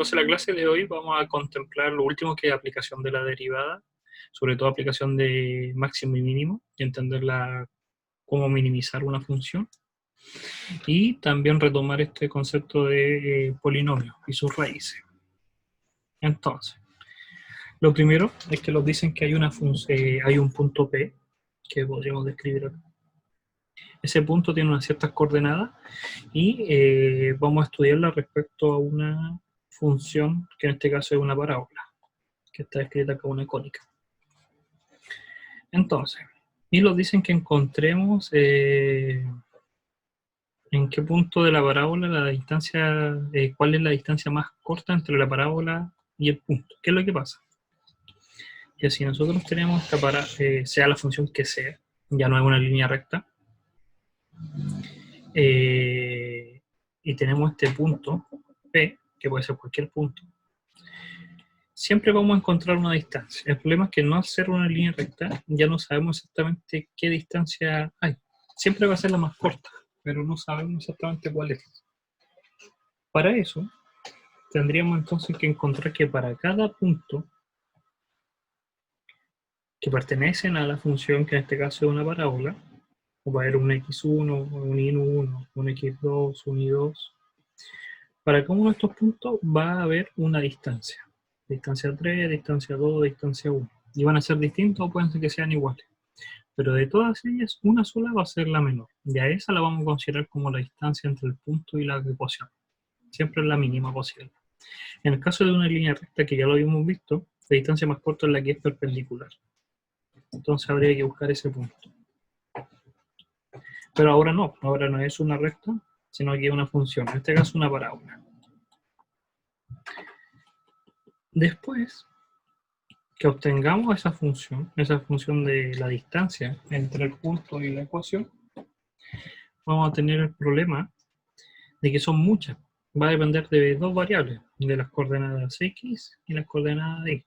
Entonces, en la clase de hoy vamos a contemplar lo último que es aplicación de la derivada, sobre todo aplicación de máximo y mínimo, y entender cómo minimizar una función, y también retomar este concepto de polinomios y sus raíces. Entonces, lo primero es que nos dicen que hay un punto P, que podríamos describir acá. Ese punto tiene unas ciertas coordenadas y vamos a estudiarla respecto a una función, que en este caso es una parábola, que está escrita como una cónica. Entonces, y nos dicen que encontremos en qué punto de la parábola la distancia, cuál es la distancia más corta entre la parábola y el punto. ¿Qué es lo que pasa? Que si nosotros tenemos esta sea la función que sea, ya no es una línea recta, y tenemos este punto P, que puede ser cualquier punto, siempre vamos a encontrar una distancia. El problema es que no al ser una línea recta, ya no sabemos exactamente qué distancia hay. Siempre va a ser la más corta, pero no sabemos exactamente cuál es. Para eso, tendríamos entonces que encontrar que para cada punto que pertenecen a la función, que en este caso es una parábola, va a haber un x1, un y1, un x2, un y2. Para cada uno de estos puntos va a haber una distancia. Distancia 3, distancia 2, distancia 1. Y van a ser distintos o pueden ser que sean iguales. Pero de todas ellas, una sola va a ser la menor. Y a esa la vamos a considerar como la distancia entre el punto y la ecuación. Siempre es la mínima posible. En el caso de una línea recta, que ya lo habíamos visto, la distancia más corta es la que es perpendicular. Entonces habría que buscar ese punto. Pero ahora no es una recta, sino que es una función, en este caso una parábola. Después que obtengamos esa función de la distancia entre el punto y la ecuación, vamos a tener el problema de que son muchas. Va a depender de dos variables, de las coordenadas x y las coordenadas y.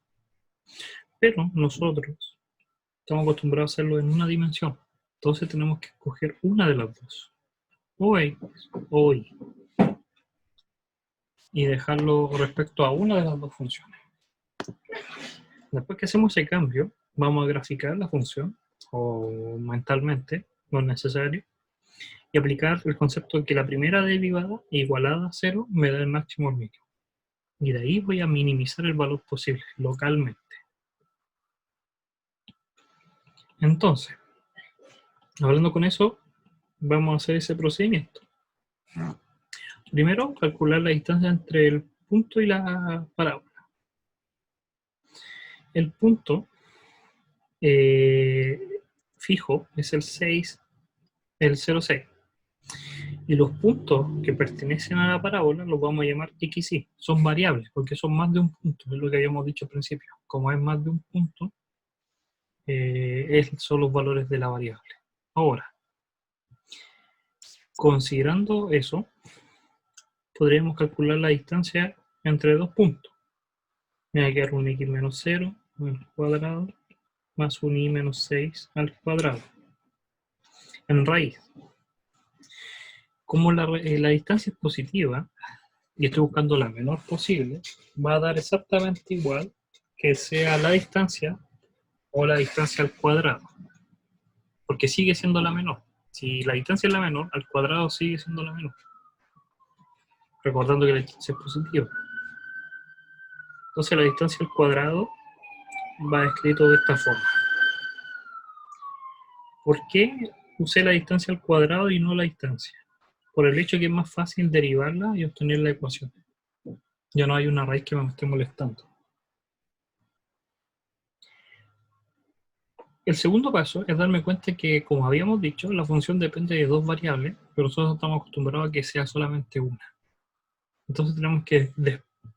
Pero nosotros estamos acostumbrados a hacerlo en una dimensión. Entonces tenemos que escoger una de las dos, o x o y, y dejarlo respecto a una de las dos funciones. Después que hacemos ese cambio, vamos a graficar la función, o mentalmente, no es necesario, y aplicar el concepto de que la primera derivada igualada a 0 me da el máximo o el mínimo. Y de ahí voy a minimizar el valor posible localmente. Entonces, hablando con eso, vamos a hacer ese procedimiento. Primero, calcular la distancia entre el punto y la parábola. El punto fijo es el 6, el 0,6. Y los puntos que pertenecen a la parábola los vamos a llamar x y. Son variables, porque son más de un punto, es lo que habíamos dicho al principio. Como es más de un punto, son los valores de la variable. Ahora, considerando eso, podríamos calcular la distancia entre dos puntos. Me va a quedar un x menos 0 al cuadrado más un y menos 6 al cuadrado. En raíz. Como la distancia es positiva, y estoy buscando la menor posible, va a dar exactamente igual que sea la distancia o la distancia al cuadrado. Porque sigue siendo la menor. Si la distancia es la menor, al cuadrado sigue siendo la menor. Recordando que la distancia es positiva. Entonces la distancia al cuadrado va escrito de esta forma. ¿Por qué usé la distancia al cuadrado y no la distancia? Por el hecho que es más fácil derivarla y obtener la ecuación. Ya no hay una raíz que me esté molestando. El segundo paso es darme cuenta que, como habíamos dicho, la función depende de dos variables, pero nosotros estamos acostumbrados a que sea solamente una. Entonces tenemos que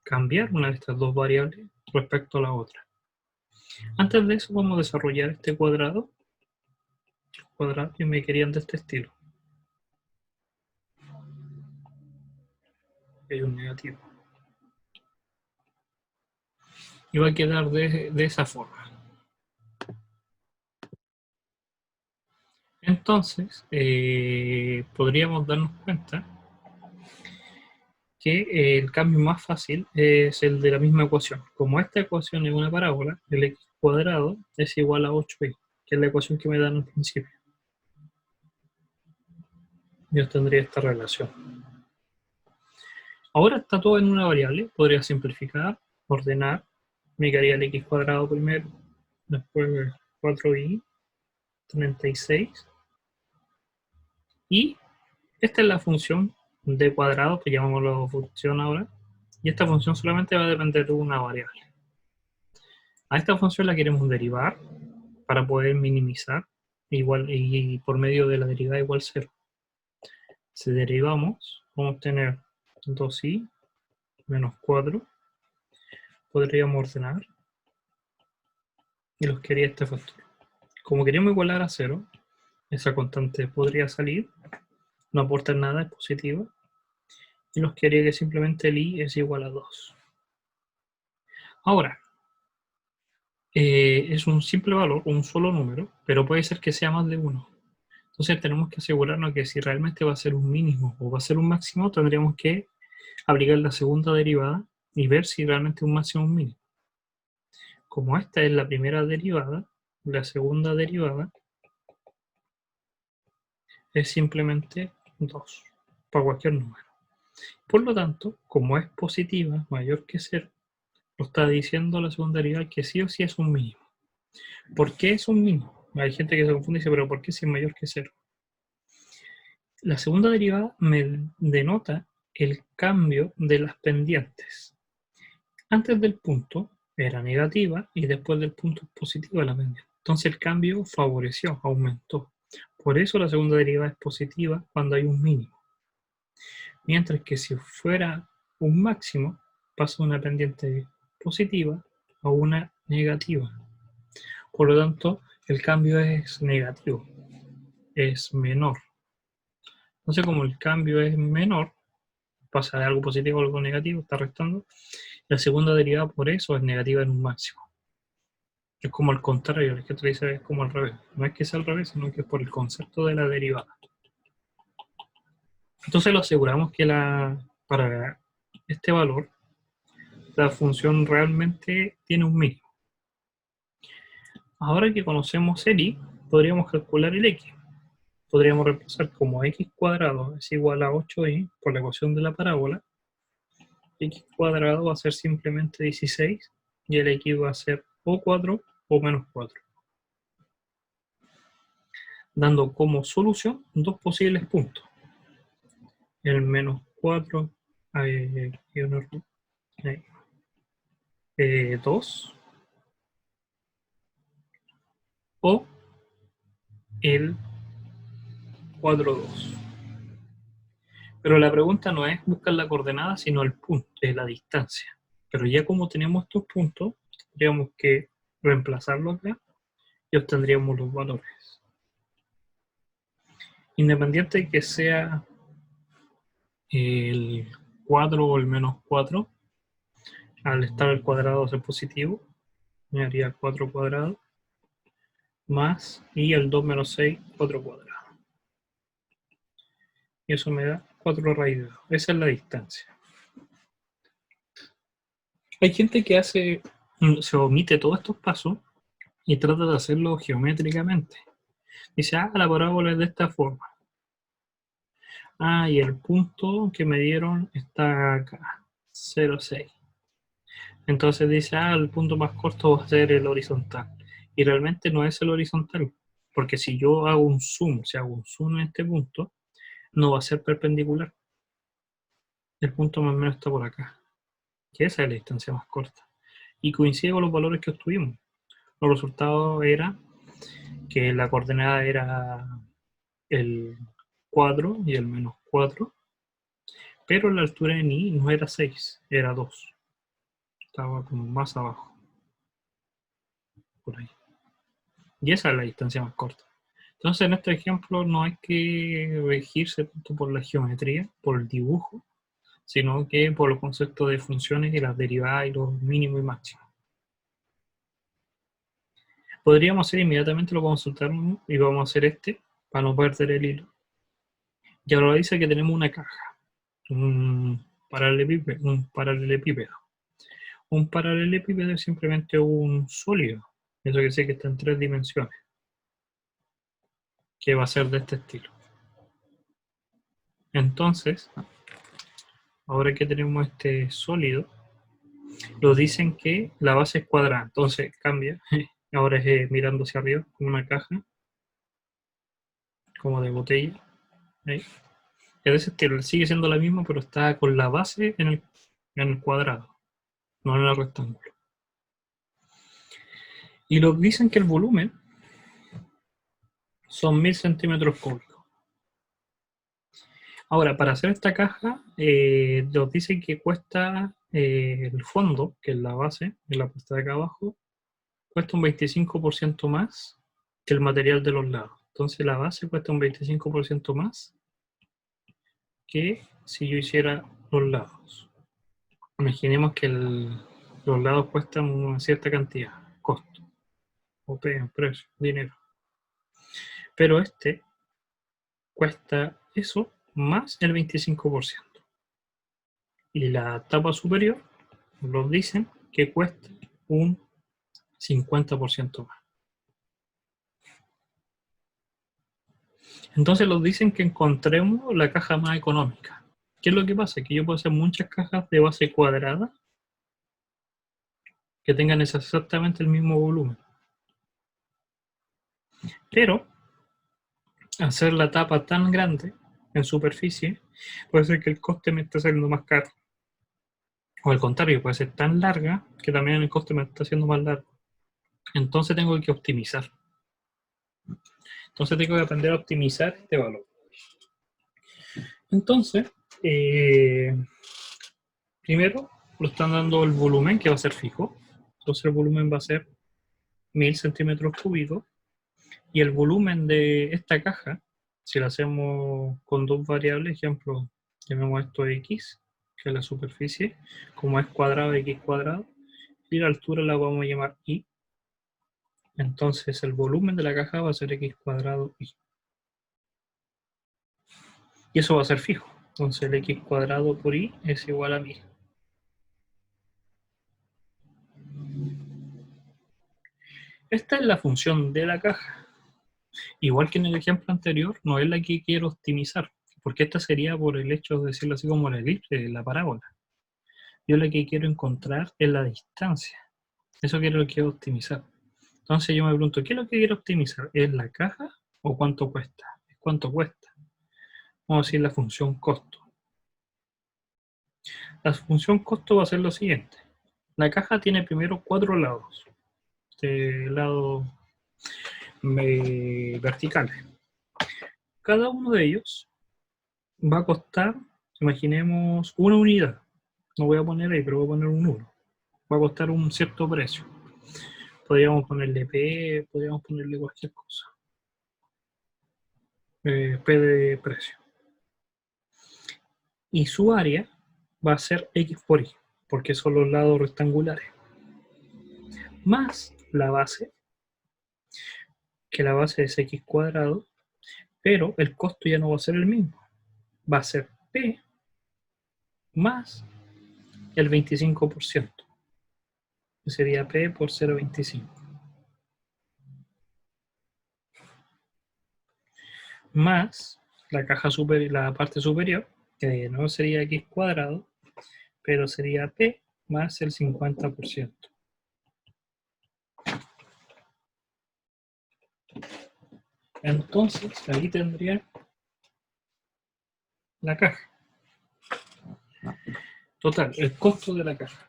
cambiar una de estas dos variables respecto a la otra. Antes de eso vamos a desarrollar este cuadrado y me querían de este estilo. Hay un negativo. Y va a quedar de esa forma. Entonces, podríamos darnos cuenta que el cambio más fácil es el de la misma ecuación. Como esta ecuación es una parábola, el x cuadrado es igual a 8y, que es la ecuación que me dan al principio. Yo tendría esta relación. Ahora está todo en una variable, podría simplificar, ordenar, me quedaría el x cuadrado primero, después 4y, 36, y esta es la función d cuadrado, que llamamos la función ahora, y esta función solamente va a depender de una variable. A esta función la queremos derivar para poder minimizar igual, y por medio de la derivada igual 0. Si derivamos, vamos a obtener 2y menos 4. Podríamos ordenar y los quería este factor. Como queremos igualar a 0, esa constante podría salir, no aporta nada, es positiva, y nos quedaría que simplemente el i es igual a 2. Ahora, es un simple valor, un solo número, pero puede ser que sea más de 1. Entonces tenemos que asegurarnos que si realmente va a ser un mínimo o va a ser un máximo, tendríamos que aplicar la segunda derivada y ver si realmente es un máximo o un mínimo. Como esta es la primera derivada, la segunda derivada es simplemente 2, para cualquier número. Por lo tanto, como es positiva, mayor que 0, nos está diciendo la segunda derivada que sí o sí es un mínimo. ¿Por qué es un mínimo? Hay gente que se confunde y dice, pero ¿por qué si es mayor que 0? La segunda derivada me denota el cambio de las pendientes. Antes del punto era negativa y después del punto es positiva la pendiente. Entonces el cambio favoreció, aumentó. Por eso la segunda derivada es positiva cuando hay un mínimo. Mientras que si fuera un máximo, pasa de una pendiente positiva a una negativa. Por lo tanto, el cambio es negativo, es menor. Entonces, como el cambio es menor, pasa de algo positivo a algo negativo, está restando. La segunda derivada por eso es negativa en un máximo. Es como al contrario, el que te dice es como al revés. No es que sea al revés, sino que es por el concepto de la derivada. Entonces lo aseguramos que para este valor, la función realmente tiene un mínimo. Ahora que conocemos el y, podríamos calcular el x. Podríamos reemplazar como x cuadrado es igual a 8y por la ecuación de la parábola. X cuadrado va a ser simplemente 16 y el x va a ser o 4 o menos 4. Dando como solución dos posibles puntos. El menos 4, 2 o el 4, 2. Pero la pregunta no es buscar la coordenada, sino el punto, la distancia. Pero ya como tenemos estos puntos, tendríamos que reemplazarlos acá y obtendríamos los valores. Independiente de que sea el 4 o el menos 4, al estar al cuadrado ser positivo, me haría 4 cuadrado, más, y el 2 menos 6, 4 cuadrado. Y eso me da 4 raíz de 2. Esa es la distancia. Hay gente que se omite todos estos pasos y trata de hacerlo geométricamente. Dice, la parábola es de esta forma. Y el punto que me dieron está acá, 0,6. Entonces dice, el punto más corto va a ser el horizontal. Y realmente no es el horizontal, porque si yo hago un zoom, en este punto, no va a ser perpendicular. El punto más o menos está por acá, que esa es la distancia más corta. Y coincide con los valores que obtuvimos. Los resultados era que la coordenada era el 4 y el menos 4, pero la altura en i no era 6, era 2. Estaba como más abajo, por ahí. Y esa es la distancia más corta. Entonces, en este ejemplo no hay que regirse tanto por la geometría, por el dibujo, sino que por los conceptos de funciones y las derivadas y los mínimos y máximos. Podríamos hacer inmediatamente, lo vamos a soltar y vamos a hacer para no perder el hilo. Y ahora dice que tenemos una caja, un Un paralelepípedo. Un paralelepípedo es simplemente un sólido. Eso quiere decir que está en 3 dimensiones. Que va a ser de este estilo. Entonces, ahora que tenemos este sólido, nos dicen que la base es cuadrada. Entonces cambia. Ahora es mirando hacia arriba, como una caja, como de botella. Ahí. Es de ese estilo. Sigue siendo la misma, pero está con la base en el cuadrado, no en el rectángulo. Y nos dicen que el volumen son 1000 centímetros cúbicos. Ahora, para hacer esta caja, nos dicen que cuesta el fondo, que es la base, en la parte de acá abajo, cuesta un 25% más que el material de los lados. Entonces la base cuesta un 25% más que si yo hiciera los lados. Imaginemos que los lados cuestan una cierta cantidad, costo, o precio, dinero. Pero este cuesta eso más el 25%. Y la tapa superior nos dicen que cuesta un 50% más. Entonces nos dicen que encontremos la caja más económica. ¿Qué es lo que pasa? Que yo puedo hacer muchas cajas de base cuadrada que tengan exactamente el mismo volumen. Pero hacer la tapa tan grande en superficie puede ser que el coste me esté saliendo más caro. O al contrario, puede ser tan larga que también el coste me está haciendo más largo. Entonces tengo que optimizar. Entonces tengo que aprender a optimizar este valor. Entonces, primero lo están dando el volumen, que va a ser fijo. Entonces el volumen va a ser 1000 centímetros cúbicos. Y el volumen de esta caja, si lo hacemos con dos variables, ejemplo, llamemos esto x, que es la superficie, como es cuadrado, x cuadrado, y la altura la vamos a llamar y. Entonces el volumen de la caja va a ser x cuadrado y. Y eso va a ser fijo. Entonces el x cuadrado por y es igual a 1000. Esta es la función de la caja. Igual que en el ejemplo anterior, no es la que quiero optimizar, porque esta sería por el hecho de decirlo así como la elipse, la parábola. Yo lo que quiero encontrar es la distancia. Eso es lo que quiero optimizar. Entonces yo me pregunto, ¿qué es lo que quiero optimizar? ¿Es la caja o cuánto cuesta? ¿Cuánto cuesta? Vamos a decir la función costo. La función costo va a ser lo siguiente. La caja tiene primero 4 lados. Lados verticales. Cada uno de ellos va a costar, imaginemos, una unidad. No voy a poner ahí, pero voy a poner un 1. Va a costar un cierto precio. Podríamos ponerle P, podríamos ponerle cualquier cosa. P de precio. Y su área va a ser X por Y, porque son los lados rectangulares. Más la base, que la base es X cuadrado, pero el costo ya no va a ser el mismo. Va a ser P más el 25%. Que sería P por 0,25. Más la caja superior, la parte superior, que no sería X cuadrado, pero sería P más el 50%. Entonces, ahí tendría la caja. Total, el costo de la caja.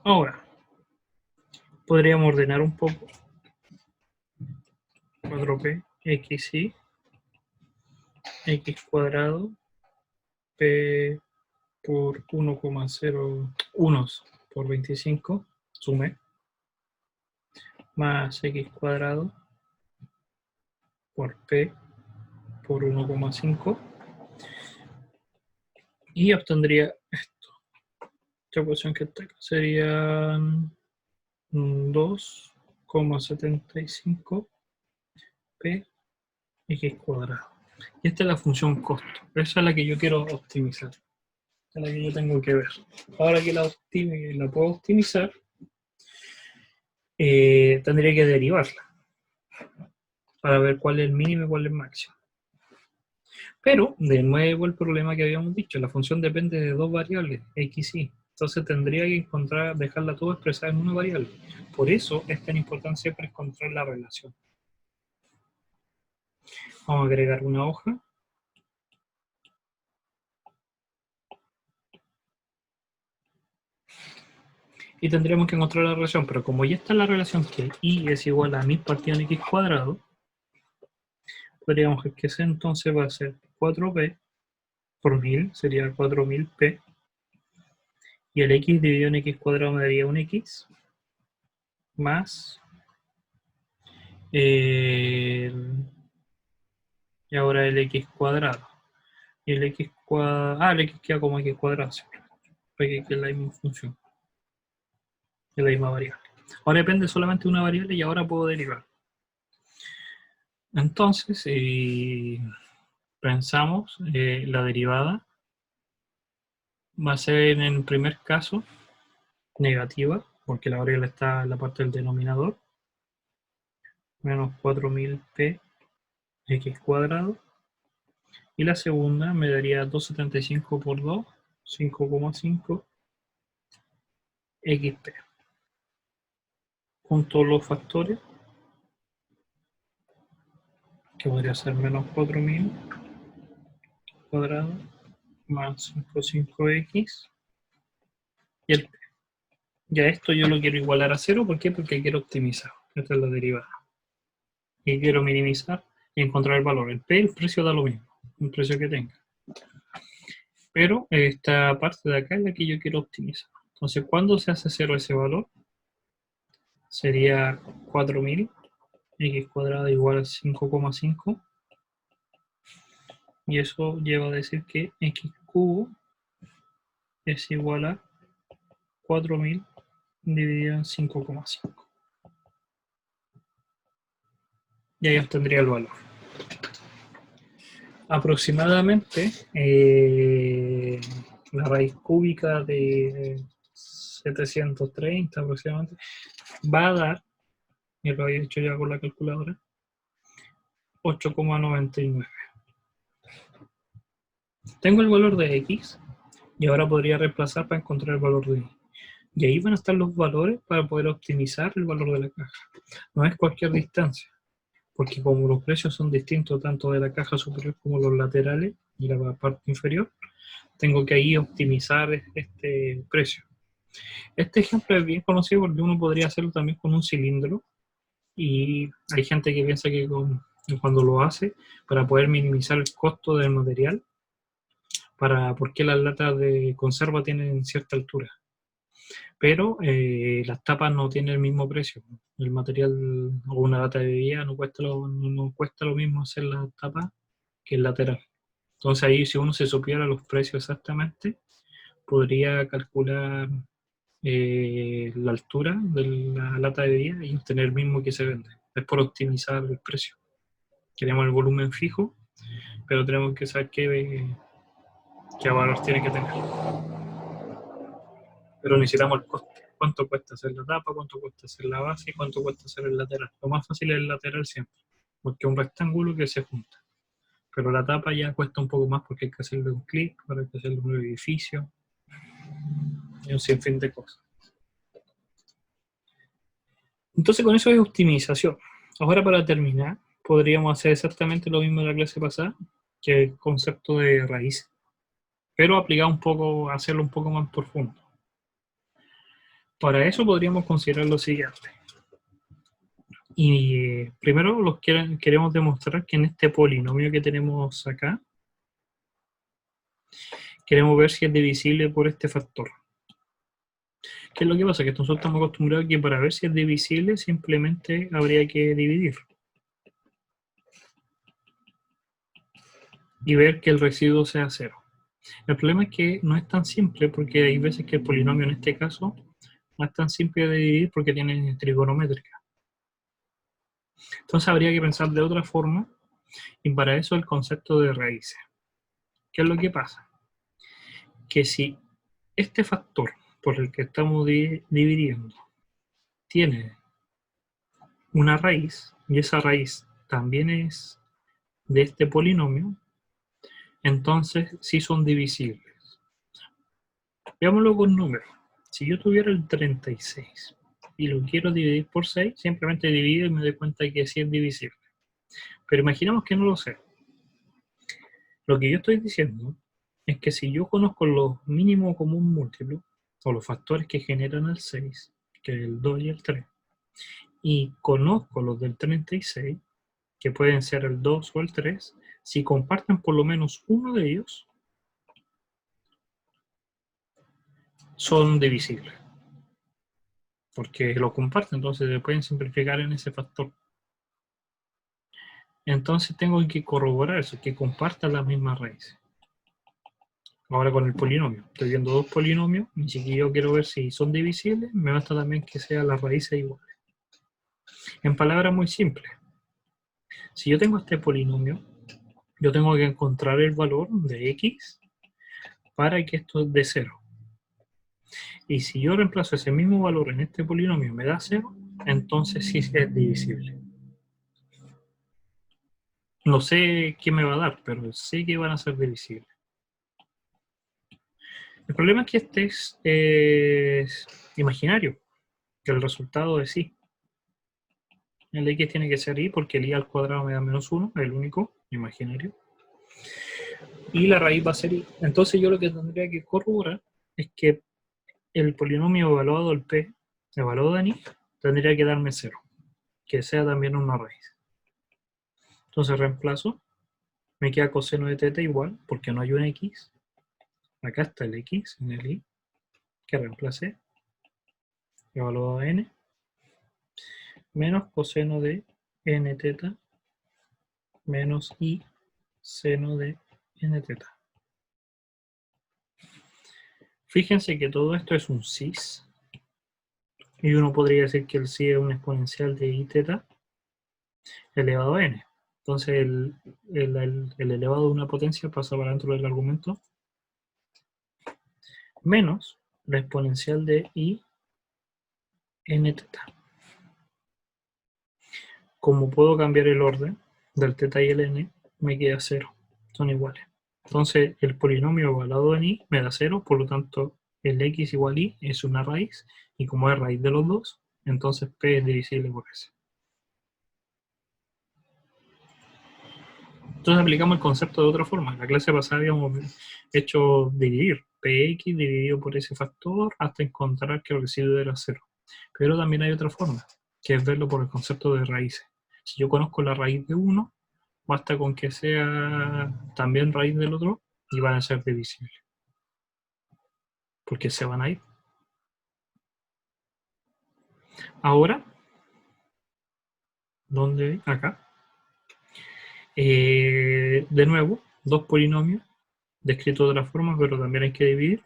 Ahora, podríamos ordenar un poco. 4p, xy, x cuadrado, p por 1,01 por 25, sume, más x cuadrado por p por 1,5 y obtendría esto. Esta ecuación que está acá sería 2,75 p x cuadrado. Y esta es la función costo. Esa es la que yo quiero optimizar. Esa es la que yo tengo que ver. Ahora que la puedo optimizar, tendría que derivarla para ver cuál es el mínimo y cuál es el máximo. Pero, de nuevo, el problema que habíamos dicho, la función depende de dos variables, x y. Entonces tendría que dejarla toda expresada en una variable. Por eso es tan importante siempre encontrar la relación. Vamos a agregar una hoja. Y tendríamos que encontrar la relación, pero como ya está la relación que y es igual a 1000 partido en x cuadrado, podríamos que ese entonces va a ser 4p por 1000, sería 4000p, y el x dividido en x cuadrado me daría un x, más, y ahora el x cuadrado. Y el x cuadrado, el x queda como x cuadrado, porque es la misma función, es la misma variable. Ahora depende solamente de una variable y ahora puedo derivar. Entonces, pensamos, la derivada va a ser en el primer caso negativa, porque la variable está en la parte del denominador, menos 4000p x cuadrado, y la segunda me daría 275 por 2, 5,5 xp. Junto los factores, que podría ser menos 4000 cuadrado más 5,5x y el p. Ya esto yo lo quiero igualar a 0, ¿por qué? Porque quiero optimizar. Esta es la derivada. Y quiero minimizar y encontrar el valor. El p, el precio da lo mismo, el precio que tenga. Pero esta parte de acá es la que yo quiero optimizar. Entonces, ¿cuándo se hace 0 ese valor? Sería 4000 x cuadrado igual a 5,5. Y eso lleva a decir que x cubo es igual a 4000 dividido en 5,5. Y ahí obtendría el valor. Aproximadamente la raíz cúbica de 730 aproximadamente va a dar, y lo había hecho ya con la calculadora, 8,99. Tengo el valor de x y ahora podría reemplazar para encontrar el valor de y. Y ahí van a estar los valores para poder optimizar el valor de la caja. No es cualquier distancia, porque como los precios son distintos tanto de la caja superior como los laterales y la parte inferior, tengo que ahí optimizar este precio. Este ejemplo es bien conocido porque uno podría hacerlo también con un cilindro, y hay gente que piensa que cuando lo hace, para poder minimizar el costo del material, porque las latas de conserva tienen cierta altura. Pero las tapas no tienen el mismo precio. El material o una lata de bebida no cuesta lo mismo hacer la tapa que el lateral. Entonces ahí, si uno se supiera los precios exactamente, podría calcular la altura de la lata de bebida y obtener el mismo que se vende. Es por optimizar el precio. Queremos el volumen fijo, pero tenemos que saber qué valor tiene que tener. Pero necesitamos el costo. ¿Cuánto cuesta hacer la tapa? ¿Cuánto cuesta hacer la base? ¿Y cuánto cuesta hacer el lateral? Lo más fácil es el lateral siempre, porque es un rectángulo que se junta. Pero la tapa ya cuesta un poco más porque hay que hacerle un clic, hay que hacerle un edificio y un sinfín de cosas. Entonces con eso es optimización. Ahora, para terminar, podríamos hacer exactamente lo mismo de la clase pasada, que el concepto de raíz, pero aplicar un poco, hacerlo un poco más profundo. Para eso podríamos considerar lo siguiente. Y primero queremos demostrar que en este polinomio que tenemos acá, queremos ver si es divisible por este factor. ¿Qué es lo que pasa? Que nosotros estamos acostumbrados a que para ver si es divisible simplemente habría que dividir. Y ver que el residuo sea 0. El problema es que no es tan simple, porque hay veces que el polinomio en este caso no es tan simple de dividir porque tiene trigonométrica. Entonces habría que pensar de otra forma Y para eso el concepto de raíces. ¿Qué es lo que pasa? Que si este factor por el que estamos dividiendo tiene una raíz, y esa raíz también es de este polinomio, entonces sí son divisibles. Veámoslo con números. Si yo tuviera el 36 y lo quiero dividir por 6, simplemente divido y me doy cuenta que sí es divisible. Pero imaginemos que no lo sé. Lo que yo estoy diciendo es que si yo conozco los mínimos común múltiplos, o los factores que generan el 6, que es el 2 y el 3, y conozco los del 36, que pueden ser el 2 o el 3, si comparten por lo menos uno de ellos, son divisibles. Porque lo comparten, entonces se pueden simplificar en ese factor. Entonces tengo que corroborar eso, que compartan las mismas raíces. Ahora con el polinomio. Estoy viendo dos polinomios, y si yo quiero ver si son divisibles, me basta también que sean las raíces iguales. En palabras muy simples, si yo tengo este polinomio, yo tengo que encontrar el valor de x para que esto dé 0. Y si yo reemplazo ese mismo valor en este polinomio y me da 0, entonces sí es divisible. No sé qué me va a dar, pero sé que van a ser divisibles. El problema es que este es imaginario, que el resultado es y. El x tiene que ser y porque el y al cuadrado me da menos 1, el único, imaginario. Y la raíz va a ser y. Entonces yo lo que tendría que corroborar es que el polinomio evaluado al p, evaluado en y, tendría que darme 0, que sea también una raíz. Entonces reemplazo, me queda coseno de θ igual, porque no hay un x. Acá está el x en el y, que reemplacé, evaluado a n, menos coseno de nθ menos i seno de nθ. Fíjense que todo esto es un cis, y uno podría decir que el cis es un exponencial de iθ elevado a n. Entonces el elevado de una potencia pasa para dentro del argumento, menos la exponencial de i nθ. Como puedo cambiar el orden del θ y el n, me queda 0, son iguales. Entonces el polinomio evaluado en i me da 0, por lo tanto el x igual y es una raíz, y como es raíz de los dos, entonces p es divisible por s. Entonces aplicamos el concepto de otra forma. En la clase pasada habíamos hecho dividir px dividido por ese factor hasta encontrar que el residuo era 0. Pero también hay otra forma, que es verlo por el concepto de raíces. Si yo conozco la raíz de uno, basta con que sea también raíz del otro y van a ser divisibles. Porque se van a ir. Ahora, ¿dónde? Acá. De nuevo, dos polinomios, descritos de otra forma, pero también hay que dividir.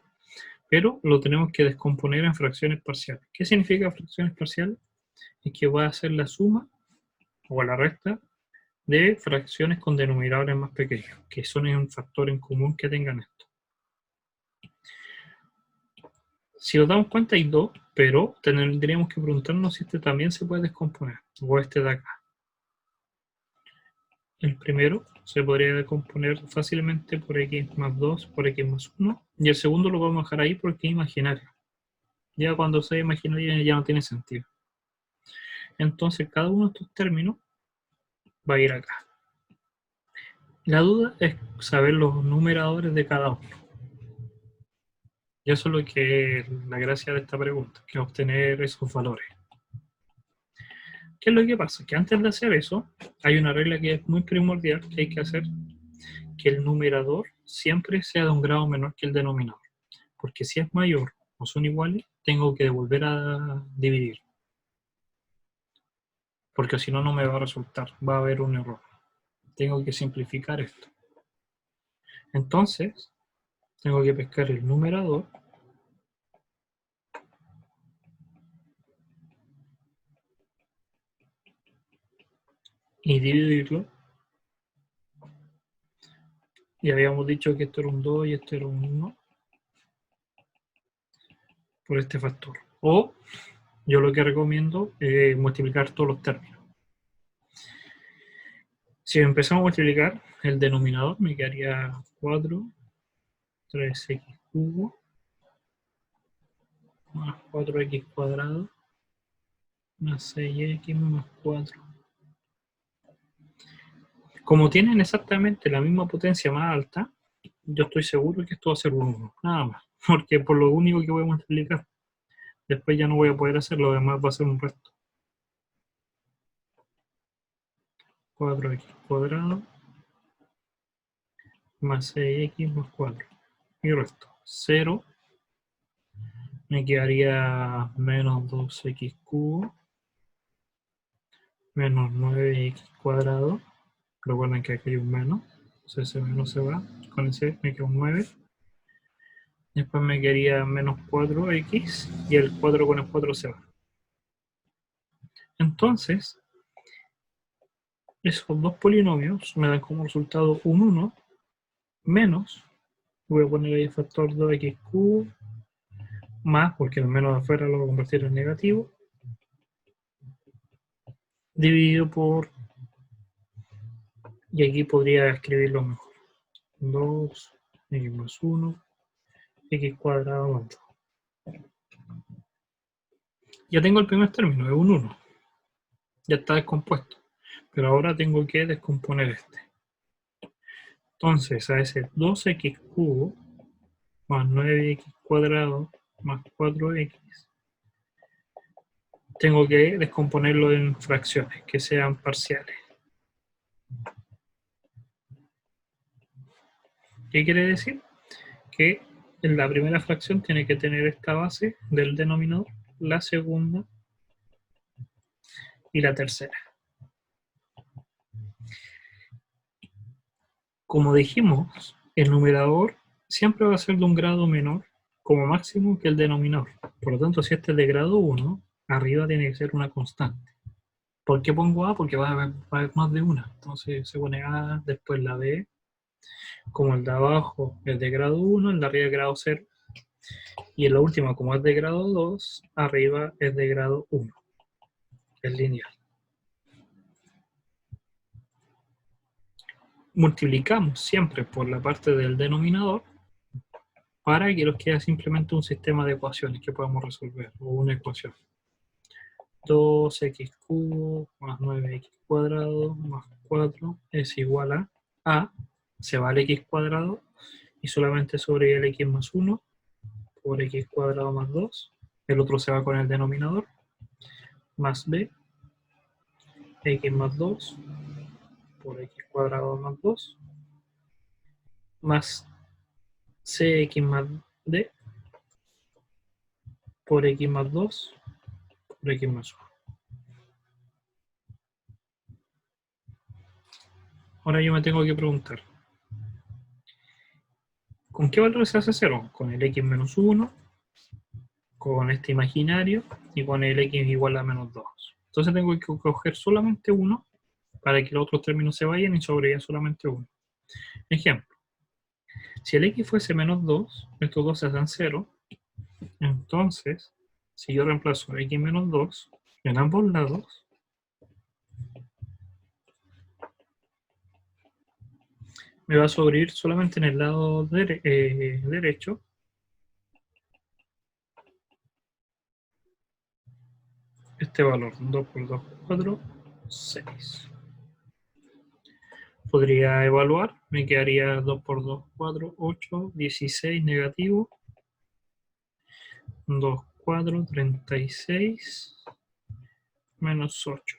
Pero lo tenemos que descomponer en fracciones parciales. ¿Qué significa fracciones parciales? Es que va a ser la suma o la resta de fracciones con denominadores más pequeños, que son un factor en común que tengan esto. Si nos damos cuenta hay dos, pero tendríamos que preguntarnos si este también se puede descomponer, o este de acá. El primero se podría descomponer fácilmente por x más 2 por x más 1, y el segundo lo vamos a dejar ahí porque es imaginario. Ya cuando sea imaginario ya no tiene sentido. Entonces cada uno de estos términos va a ir acá. La duda es saber los numeradores de cada uno. Y eso es lo que es la gracia de esta pregunta, que es obtener esos valores. ¿Qué es lo que pasa? Que antes de hacer eso, hay una regla que es muy primordial que hay que hacer, que el numerador siempre sea de un grado menor que el denominador. Porque si es mayor o son iguales, tengo que volver a dividir. Porque si no, no me va a resultar, va a haber un error. Tengo que simplificar esto. Entonces, tengo que pescar el numerador y dividirlo Y habíamos dicho que esto era un 2 y esto era un 1 por este factor. O yo lo que recomiendo es multiplicar todos los términos. Si empezamos a multiplicar, el denominador me quedaría 4, 3x cubo, más 4x cuadrado, más 6x más 4. Como tienen exactamente la misma potencia más alta, yo estoy seguro que esto va a ser un 1, nada más. Porque por lo único que voy a multiplicar. Después ya no voy a poder hacerlo, además va a ser un resto. 4x cuadrado más 6x más 4. Y resto. 0. Me quedaría menos 2x cubo menos 9x cuadrado. Recuerden que aquí hay un menos. Entonces ese menos se va. Con ese me queda un 9. Después me quedaría menos 4x y el 4 con el 4 se va. Entonces, esos dos polinomios me dan como resultado un 1 menos, voy a poner ahí el factor 2x cubo, más, porque el menos de afuera lo voy a convertir en negativo, dividido por, y aquí podría escribirlo mejor, 2x más 1, x cuadrado más 2. Ya tengo el primer término, es un 1, ya está descompuesto, pero ahora tengo que descomponer este. Entonces, a ese 2x cubo más 9x cuadrado más 4x, tengo que descomponerlo en fracciones que sean parciales. ¿Qué quiere decir? Que en la primera fracción tiene que tener esta base del denominador, la segunda y la tercera. Como dijimos, el numerador siempre va a ser de un grado menor como máximo que el denominador. Por lo tanto, si este es de grado 1, arriba tiene que ser una constante. ¿Por qué pongo A? Porque va a haber más de una. Entonces se pone A, después la B. Como el de abajo es de grado 1, el de arriba es de grado 0. Y en la última, como es de grado 2, arriba es de grado 1. Es lineal. Multiplicamos siempre por la parte del denominador para que nos quede simplemente un sistema de ecuaciones que podamos resolver, o una ecuación. 2x cubo más 9x cuadrado más 4 es igual a se va al x cuadrado y solamente sobre el x más 1 por x cuadrado más 2, el otro se va con el denominador, más b, x más 2 por x cuadrado más 2, más cx más d por x más 2 por x más 1. Ahora yo me tengo que preguntar, ¿con qué valor se hace 0? Con el x menos 1, con este imaginario y con el x igual a menos 2. Entonces tengo que coger solamente uno para que los otros términos se vayan y sobre solamente uno. Ejemplo, si el x fuese menos 2, estos dos se hacen 0, entonces, si yo reemplazo x menos 2 en ambos lados, me va a sobrevivir solamente en el lado derecho este valor, 2 por 2, 4, 6. Podría evaluar, me quedaría 2 por 2, 4, 8, 16 negativo, 2, 4, 36, menos 8.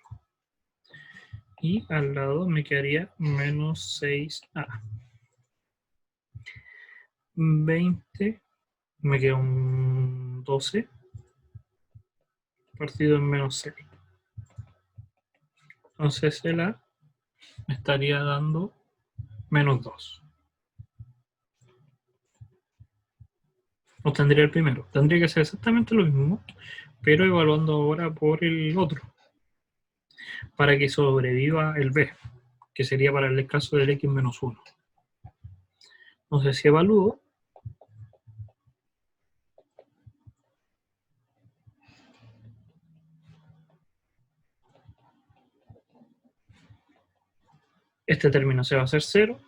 Y al lado me quedaría menos 6a. 20, me queda un 12, partido en menos 6. Entonces el a me estaría dando menos 2. Obtendría el primero. Tendría que ser exactamente lo mismo, pero evaluando ahora por el otro, para que sobreviva el b, que sería para el caso del x menos 1. Entonces, si evalúo, este término se va a hacer 0,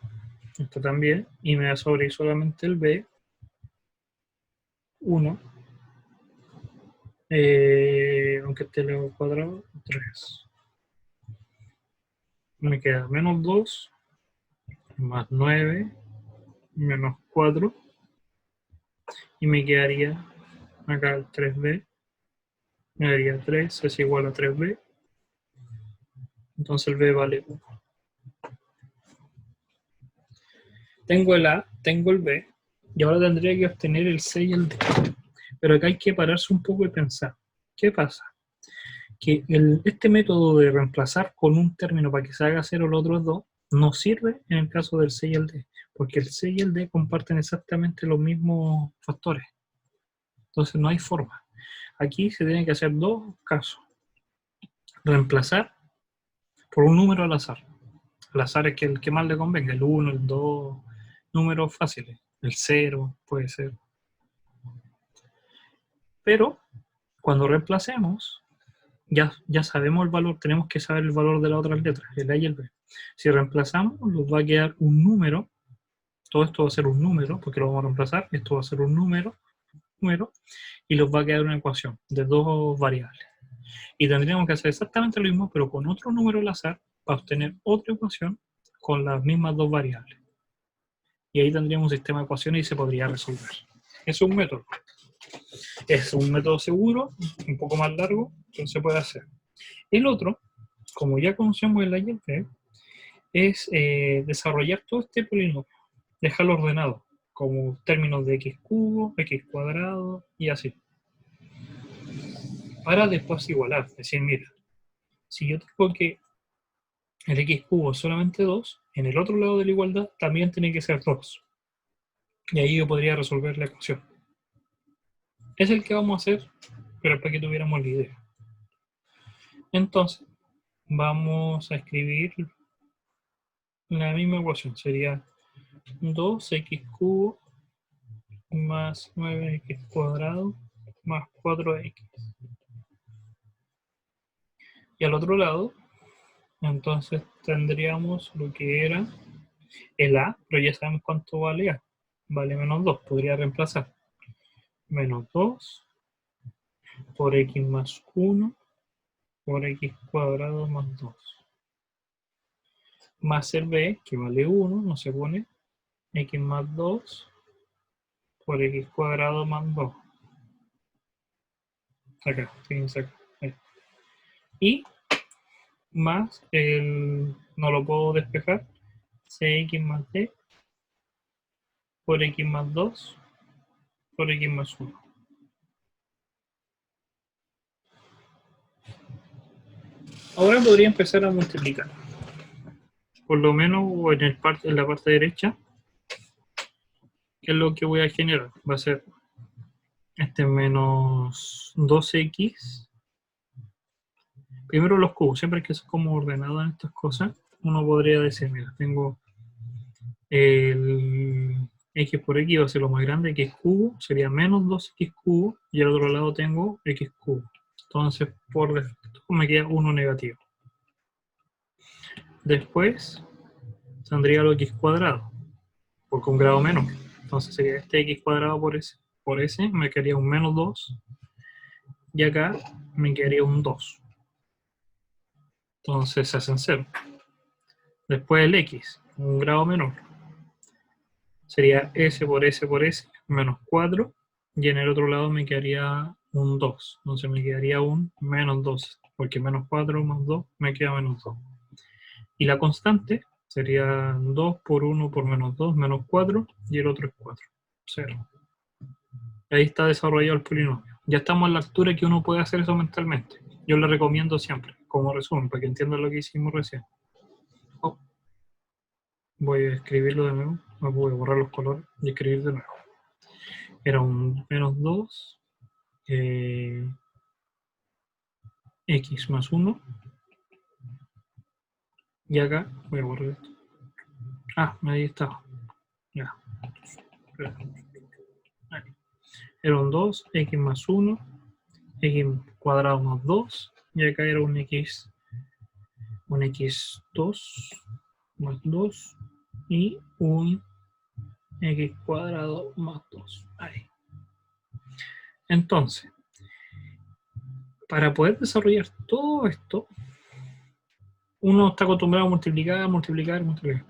esto también, y me va a sobreír solamente el B, 1, aunque esté elevado al cuadrado, 3. Me queda menos 2, más 9, menos 4, y me quedaría acá el 3B, me daría 3 es igual a 3B, entonces el B vale 1. Tengo el A, tengo el B, y ahora tendría que obtener el C y el D. Pero acá hay que pararse un poco y pensar, ¿qué pasa? Que este método de reemplazar con un término para que se haga 0 los otros dos no sirve en el caso del C y el D, porque el C y el D comparten exactamente los mismos factores. Entonces no hay forma. Aquí se tienen que hacer dos casos. Reemplazar por un número al azar. Al azar es que el que más le convenga, el 1, el 2, números fáciles. El 0 puede ser. Pero cuando reemplacemos, ya sabemos el valor, tenemos que saber el valor de las otras letras, el A y el B. Si reemplazamos, nos va a quedar un número, todo esto va a ser un número, porque lo vamos a reemplazar, esto va a ser un número, y nos va a quedar una ecuación de dos variables. Y tendríamos que hacer exactamente lo mismo, pero con otro número al azar, para obtener otra ecuación con las mismas dos variables. Y ahí tendríamos un sistema de ecuaciones y se podría resolver. Es un método. Es un método seguro, un poco más largo, pero se puede hacer. El otro, como ya conocemos el A y el B, es desarrollar todo este polinomio, dejarlo ordenado, como términos de x cubo, x cuadrado y así. Para después igualar, es decir, mira, si yo tengo que el x cubo es solamente 2, en el otro lado de la igualdad también tiene que ser 2. Y ahí yo podría resolver la ecuación. Es el que vamos a hacer, pero para que tuviéramos la idea. Entonces, vamos a escribir la misma ecuación. Sería 2x cubo más 9x cuadrado más 4x. Y al otro lado, entonces tendríamos lo que era el A, pero ya sabemos cuánto vale A. Vale menos 2, podría reemplazar. Menos 2 por x más 1 por x cuadrado más 2. Más el B, que vale 1, no se pone, x más 2 por x cuadrado más 2. Acá, fíjense acá. Ahí. Y más no lo puedo despejar, cx más d por x más 2 por x más 1. Ahora podría empezar a multiplicar. Por lo menos en la parte derecha, que es lo que voy a generar. Va a ser este menos 2x. Primero los cubos, siempre que es como ordenado en estas cosas, uno podría decir, mira, tengo el x por x va a ser lo más grande, x cubo, sería menos 2x cubo, y al otro lado tengo x cubo. Entonces, por defecto, me queda 1 negativo. Después, tendría lo x cuadrado, porque un grado menos. Entonces sería este x cuadrado por ese me quedaría un menos 2, y acá me quedaría un 2. Entonces se hacen 0. Después el x, un grado menor. Sería s por s por s, menos 4, y en el otro lado me quedaría un 2. Entonces me quedaría un menos 2, porque menos 4 más 2 me queda menos 2. Y la constante sería 2 por 1 por menos 2, menos 4, y el otro es 4, 0. Ahí está desarrollado el polinomio. Ya estamos en la altura que uno puede hacer eso mentalmente. Yo le recomiendo siempre, como resumen, para que entiendan lo que hicimos recién. Oh, voy a escribirlo de nuevo. Voy a borrar los colores y escribir de nuevo. Era un menos 2, x más 1. Y acá voy a borrar esto. Ah, ahí está. Ya. Era un 2, x más 1, x cuadrado más 2, y acá era un x2 más 2 y un x cuadrado más 2. Ahí. Entonces, para poder desarrollar todo esto, uno está acostumbrado a multiplicar, multiplicar, multiplicar.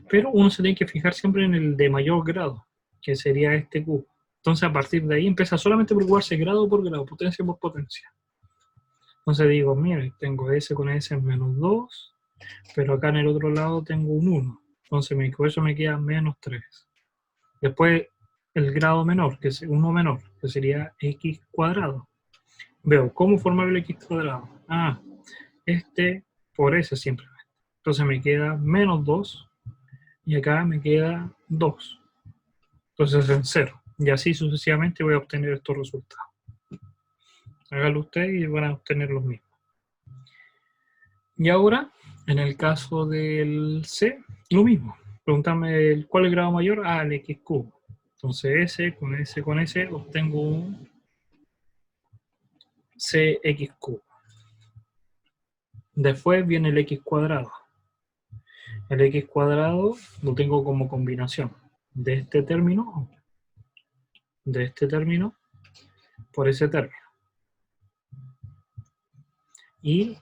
Pero uno se tiene que fijar siempre en el de mayor grado, que sería este cubo. Entonces, a partir de ahí empieza solamente a preocuparse grado por grado, potencia por potencia. Entonces digo, mire, tengo S con S en menos 2, pero acá en el otro lado tengo un 1. Entonces, con eso me queda menos 3. Después, el grado menor, que es 1 menor, que sería x cuadrado. Veo, ¿cómo formar el x cuadrado? Ah, este por S simplemente. Entonces me queda menos 2 y acá me queda 2. Entonces en 0. Y así sucesivamente voy a obtener estos resultados. Hágalo usted y van a obtener los mismos. Y ahora, en el caso del C, lo mismo. Pregúntame cuál es el grado mayor. Ah, el x cubo. Entonces S con S con S obtengo un cx cubo. Después viene el x cuadrado. El x cuadrado lo tengo como combinación de este término por ese término. Y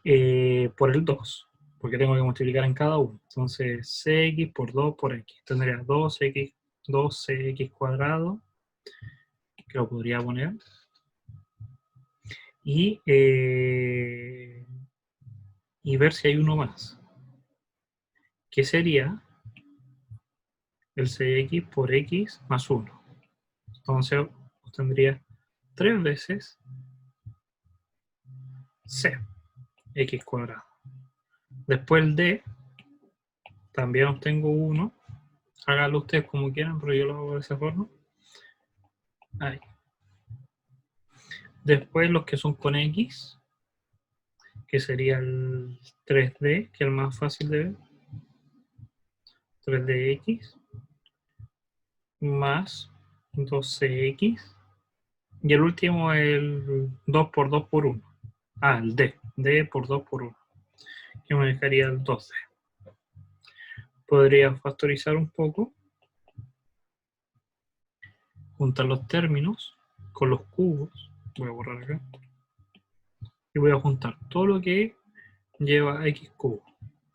por el 2, porque tengo que multiplicar en cada uno. Entonces, cx por 2 por x. Tendría 2cx cuadrado, que lo podría poner. Y ver si hay uno más, que sería el cx por x más 1. Entonces, obtendría 3 veces c, x cuadrado. Después el d, también obtengo 1. Háganlo ustedes como quieran, pero yo lo hago de esa forma. Ahí. Después los que son con x, que sería el 3D, que es el más fácil de ver. 3dx más 12x. Y el último es el 2 por 2 por 1. Ah, el d. D por 2 por 1. Que me dejaría el 2d. Podría factorizar un poco. Juntar los términos con los cubos. Voy a borrar acá. Y voy a juntar todo lo que lleva x cubo.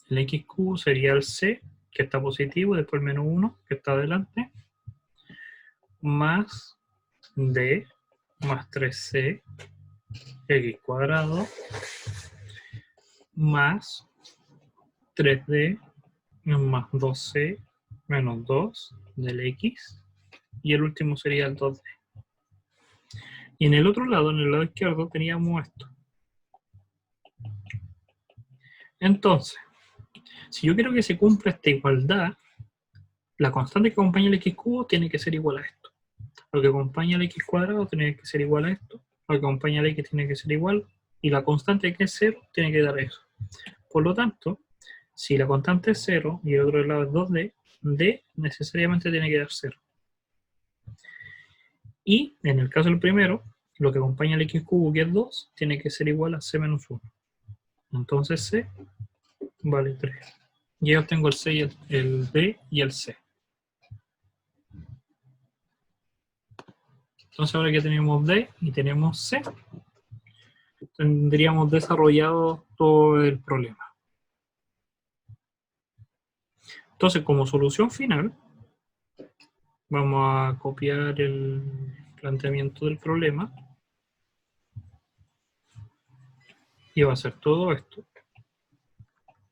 El x cubo sería el c, que está positivo, después el menos 1, que está adelante, más d, más 3c, x cuadrado, más 3d, más 2c, menos 2 del x, y el último sería el 2d. Y en el otro lado, en el lado izquierdo, teníamos esto. Entonces, si yo quiero que se cumpla esta igualdad, la constante que acompaña el x cubo tiene que ser igual a esto. Lo que acompaña al x cuadrado tiene que ser igual a esto. Lo que acompaña al x tiene que ser igual. Y la constante que es 0 tiene que dar eso. Por lo tanto, si la constante es 0 y el otro lado es 2d, d necesariamente tiene que dar 0. Y en el caso del primero, lo que acompaña al x cubo, que es 2, tiene que ser igual a c menos 1. Entonces c vale 3. Y yo tengo el c y el d y el c. Entonces ahora que tenemos D y tenemos C, tendríamos desarrollado todo el problema. Entonces, como solución final, vamos a copiar el planteamiento del problema. Y va a ser todo esto.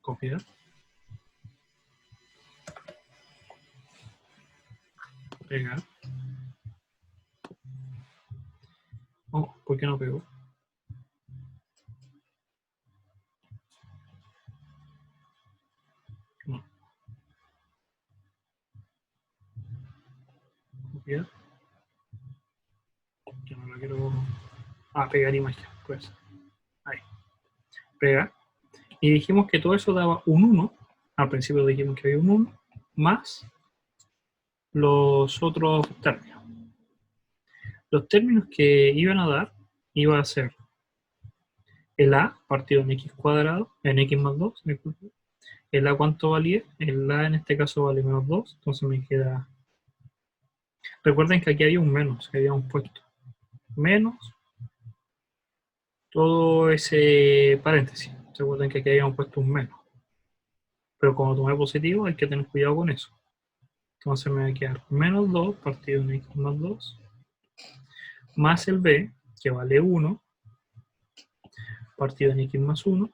Copiar. Pegar. Oh, ¿por qué no pegó? No. Copiar. Yo no la quiero... Ah, pegar imagen. Pues. Ahí. Pegar. Y dijimos que todo eso daba un 1. Al principio dijimos que había un 1. Más los otros términos. Los términos que iban a dar iba a ser el a partido en x cuadrado, en x más 2, disculpe. El a cuánto valía, el a en este caso vale menos 2, entonces me queda... Recuerden que aquí había un menos, que habíamos puesto menos todo ese paréntesis. Recuerden que aquí habíamos puesto un menos. Pero como tomé positivo hay que tener cuidado con eso. Entonces me va a quedar menos 2 partido en x más 2 más el b, que vale 1, partido en x más 1,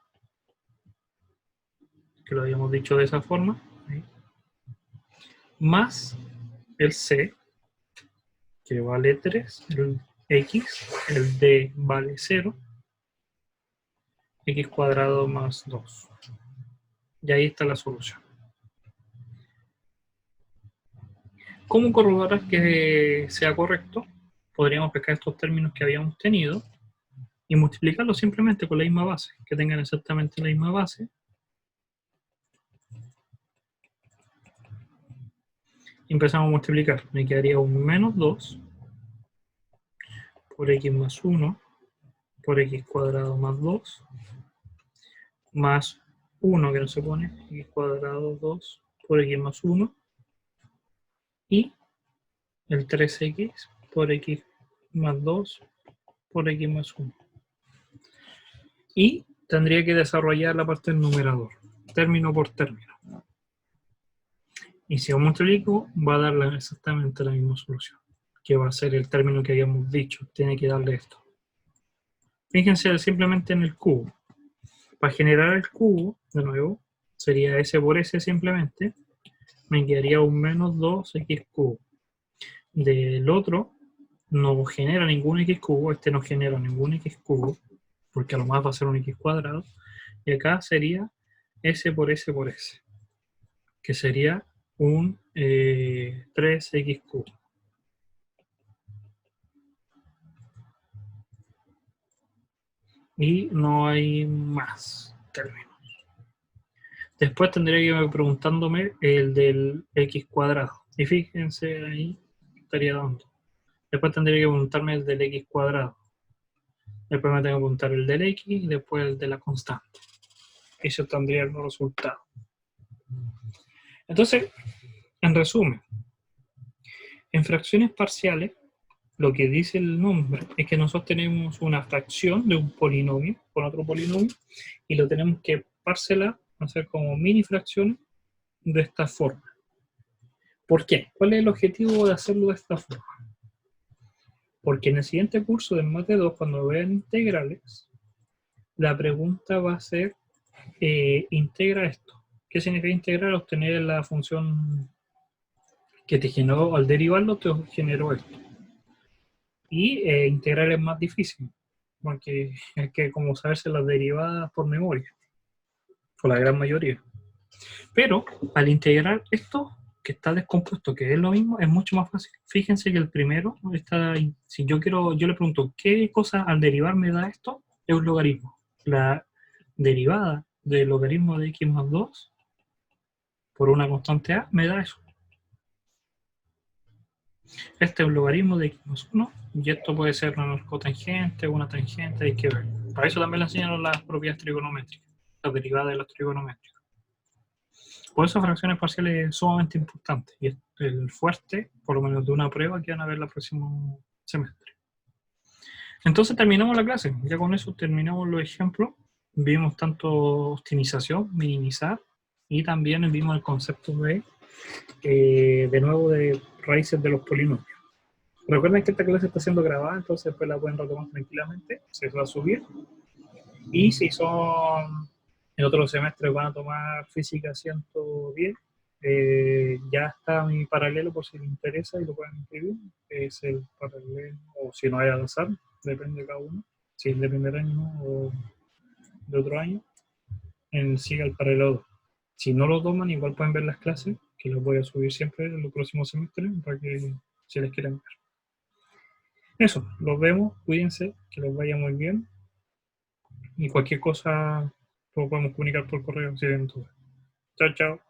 que lo habíamos dicho de esa forma, ¿sí? Más el c, que vale 3, el x, el d vale 0, x cuadrado más 2. Y ahí está la solución. ¿Cómo corroborar que sea correcto? Podríamos pescar estos términos que habíamos tenido y multiplicarlos simplemente con la misma base, que tengan exactamente la misma base. Y empezamos a multiplicar. Me quedaría un menos 2 por x más 1 por x cuadrado más 2 más 1 que no se pone, x cuadrado 2 por x más 1 y el 3x por x más 2 por x más 1. Y tendría que desarrollar la parte del numerador, término por término. Y si yo multiplico, va a dar exactamente la misma solución, que va a ser el término que habíamos dicho, tiene que darle esto. Fíjense simplemente en el cubo. Para generar el cubo, de nuevo, sería s por s simplemente, me quedaría un menos 2x cubo. Del otro no genera ningún x cubo, este no genera ningún x cubo, porque a lo más va a ser un x cuadrado, y acá sería s por s por s, que sería un 3x cubo. Y no hay más términos. Después tendría que ir preguntándome el del x cuadrado. Y fíjense ahí, estaría dando. Después tendría que preguntarme el del x cuadrado. Después me tengo que preguntar el del x y después el de la constante. Eso tendría los resultados. Entonces, en resumen, en fracciones parciales, lo que dice el nombre es que nosotros tenemos una fracción de un polinomio con otro polinomio y lo tenemos que parcelar, hacer como mini fracciones de esta forma. ¿Por qué? ¿Cuál es el objetivo de hacerlo de esta forma? Porque en el siguiente curso de Mate 2, cuando vean integrales, la pregunta va a ser, integra esto. ¿Qué significa integrar? Obtener la función que te generó, al derivarlo te generó esto. Y integrar es más difícil, porque hay que como saberse las derivadas por memoria, o la gran mayoría. Pero al integrar esto, que está descompuesto, que es lo mismo, es mucho más fácil. Fíjense que el primero está, si yo le pregunto qué cosa al derivar me da esto, es un logaritmo. La derivada del logaritmo de x más 2 por una constante a me da eso. Este es un logaritmo de x más 1 y esto puede ser una cotangente o una tangente, hay que ver. Para eso también le enseñaron las propiedades trigonométricas, las derivadas de las trigonométricas. Por eso fracciones parciales es sumamente importante y es el fuerte, por lo menos de una prueba que van a ver el próximo semestre. Entonces terminamos la clase, ya con eso terminamos los ejemplos. Vimos tanto optimización, minimizar y también vimos el concepto de nuevo de raíces de los polinomios. Recuerden que esta clase está siendo grabada, entonces después la pueden retomar tranquilamente, se va a subir. Y si son en otros semestres van a tomar física 110, ya está mi paralelo por si les interesa y lo pueden inscribir, es el paralelo, o si no hay al azar, depende de cada uno, si es de primer año o de otro año, siga el paralelo 2. Si no lo toman, igual pueden ver las clases, que las voy a subir siempre en los próximos semestres, para que si les quieren ver. Eso, los vemos, cuídense, que les vaya muy bien. Y cualquier cosa lo podemos comunicar por correo si tienen dudas. Chao, chao.